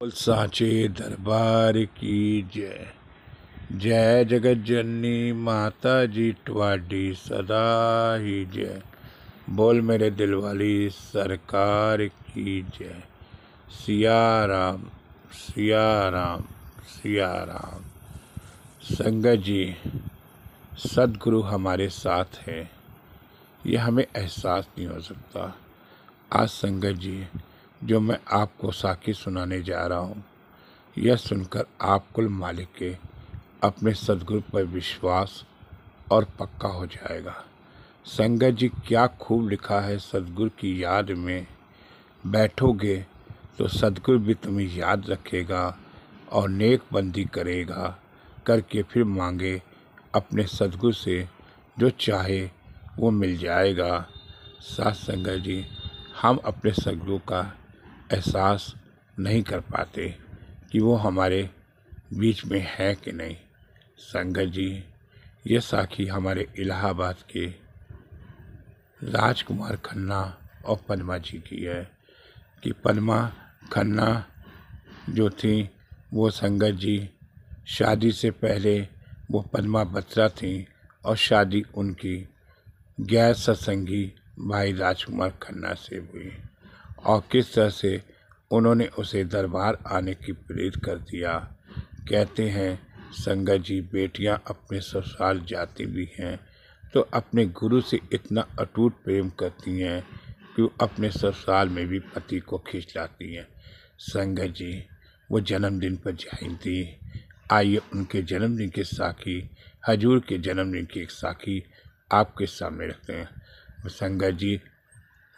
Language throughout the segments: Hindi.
बोल साचे दरबार की जय। जय जगत जननी माता जी ट्वाडी सदा ही जय। बोल मेरे दिल वाली सरकार की जय। सिया राम सिया राम सिया राम। संगत जी, सदगुरु हमारे साथ है, ये हमें एहसास नहीं हो सकता। आज संगत जी, जो मैं आपको साखी सुनाने जा रहा हूँ, यह सुनकर आप कुल मालिक के अपने सदगुरु पर विश्वास और पक्का हो जाएगा। संगत जी, क्या खूब लिखा है, सदगुरु की याद में बैठोगे तो सदगुरु भी तुम्हें याद रखेगा और नेक बंदी करेगा, करके फिर मांगे अपने सदगुरु से जो चाहे वो मिल जाएगा। साथ संगत जी, हम अपने सदगुरु का एहसास नहीं कर पाते कि वो हमारे बीच में है कि नहीं। संगत जी, ये साखी हमारे इलाहाबाद के राजकुमार खन्ना और पद्मा जी की है कि पद्मा खन्ना जो थी, वो संगत जी शादी से पहले वो पद्मा बत्रा थी और शादी उनकी गैर सत्संगी भाई राजकुमार खन्ना से हुई और किस तरह से उन्होंने उसे दरबार आने की प्रेरित कर दिया। कहते हैं संगत जी, बेटियां अपने ससुराल जाती भी हैं तो अपने गुरु से इतना अटूट प्रेम करती हैं कि वो अपने ससुराल में भी पति को खींच लाती हैं। संगत जी, वो जन्मदिन पर जाई थी। आइए उनके जन्मदिन की साखी, हजूर के जन्मदिन की एक साखी आपके सामने रखते हैं। संगत जी,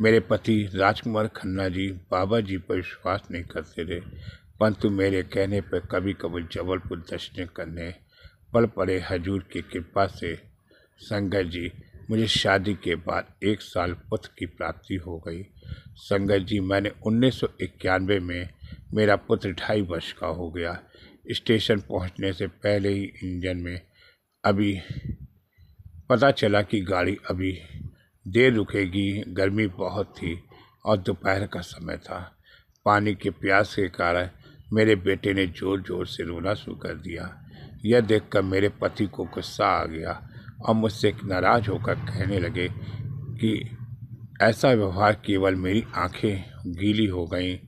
मेरे पति राजकुमार खन्ना जी बाबा जी पर विश्वास नहीं करते थे, परंतु मेरे कहने पर कभी कभी जबलपुर दर्शन करने पड़ पड़े। हजूर की कृपा से संगत जी, मुझे शादी के बाद 1 साल पुत्र की प्राप्ति हो गई। संगत जी, मैंने 1991 में मेरा पुत्र 2.5 वर्ष का हो गया। स्टेशन पहुंचने से पहले ही इंजन में अभी पता चला कि गाड़ी अभी देर रुकेगी। गर्मी बहुत थी और दोपहर का समय था। पानी के प्यास के कारण मेरे बेटे ने जोर जोर से रोना शुरू कर दिया। यह देखकर मेरे पति को गुस्सा आ गया और मुझसे नाराज होकर कहने लगे कि ऐसा व्यवहार, केवल मेरी आंखें गीली हो गईं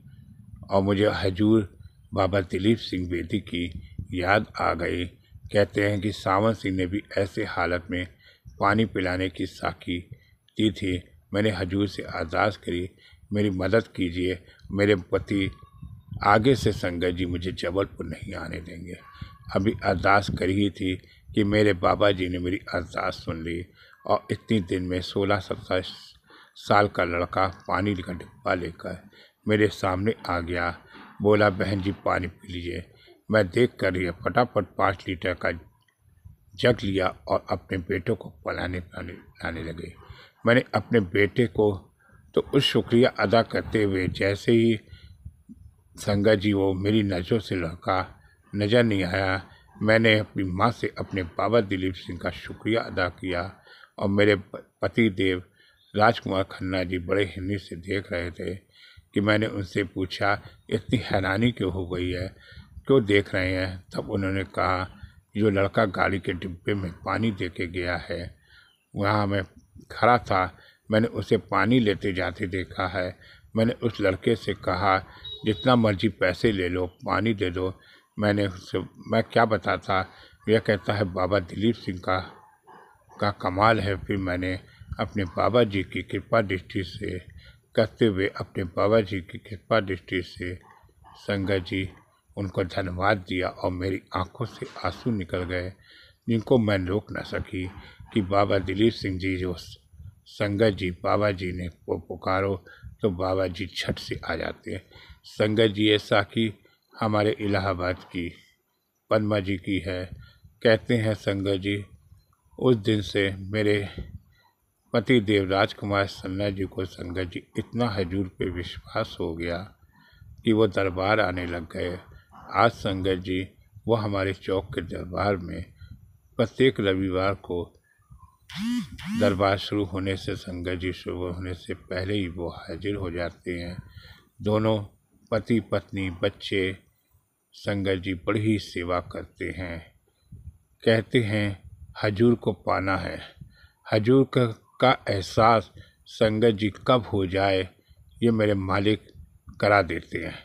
और मुझे हजूर बाबा दिलीप सिंह बेदी की याद आ गई। कहते हैं कि सावन सिंह ने भी ऐसे हालत में पानी पिलाने की साखी दी थी। मैंने हजूर से अरदास करी, मेरी मदद कीजिए, मेरे पति आगे से संगत जी मुझे जबलपुर नहीं आने देंगे। अभी अरदास करी ही थी कि मेरे बाबा जी ने मेरी अरदास सुन ली और इतनी दिन में 16-17 साल का लड़का पानी का डिब्बा लेकर मेरे सामने आ गया। बोला, बहन जी पानी पी लीजिए। मैं देख कर ये फटाफट 5 लीटर का जग लिया और अपने बेटे को लाने लगे। मैंने अपने बेटे को तो उस शुक्रिया अदा करते हुए, जैसे ही संगत जी वो मेरी नज़रों से लड़का नज़र नहीं आया, मैंने अपनी माँ से अपने बाबा दिलीप सिंह का शुक्रिया अदा किया। और मेरे पति देव राजकुमार खन्ना जी बड़े हिम्मत से देख रहे थे कि मैंने उनसे पूछा, इतनी हैरानी क्यों हो गई है, क्यों देख रहे हैं? तब उन्होंने कहा, जो लड़का गाड़ी के डिब्बे में पानी दे के गया है, वहाँ मैं खड़ा था, मैंने उसे पानी लेते जाते देखा है। मैंने उस लड़के से कहा, जितना मर्जी पैसे ले लो, पानी दे दो। मैं क्या बताता, यह कहता है बाबा दिलीप सिंह का कमाल है। फिर मैंने अपने बाबा जी की कृपा दृष्टि से करते हुए अपने बाबा जी की कृपा दृष्टि से संगत जी उनको धन्यवाद दिया और मेरी आंखों से आंसू निकल गए, जिनको मैं रोक न सकी कि बाबा दिलीप सिंह जी जो संगत जी बाबा जी ने वो पुकारो तो बाबा जी छट से आ जाते हैं। संगत जी, ये साखी हमारे इलाहाबाद की पद्मा जी की है। कहते हैं संगत जी, उस दिन से मेरे पति देव राजकुमार खन्ना जी को संगत जी इतना हजूर पे विश्वास हो गया कि वो दरबार आने लग गए। आज संगत जी, वो हमारे चौक के दरबार में प्रत्येक रविवार को दरबार शुरू होने से संगत जी शुरू होने से पहले ही वो हाजिर हो जाते हैं। दोनों पति पत्नी, बच्चे संगत जी बड़ी ही सेवा करते हैं। कहते हैं हजूर को पाना है। हजूर का एहसास संगत जी कब हो जाए ये मेरे मालिक करा देते हैं।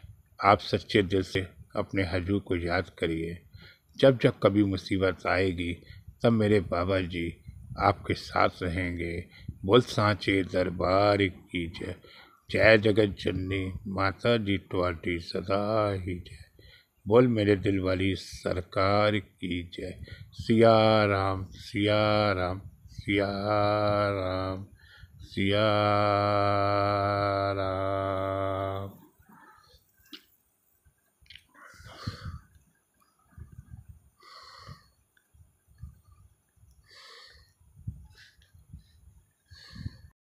आप सच्चे दिल से अपने हजूर को याद करिए। जब जब कभी मुसीबत आएगी तब मेरे बाबा जी आपके साथ रहेंगे। बोल सांचे दरबार की जय। जय जगत जननी माता जी ट्वाटी सदा ही जय। बोल मेरे दिल वाली सरकार की जय। सिया राम सिया राम सिया राम सिया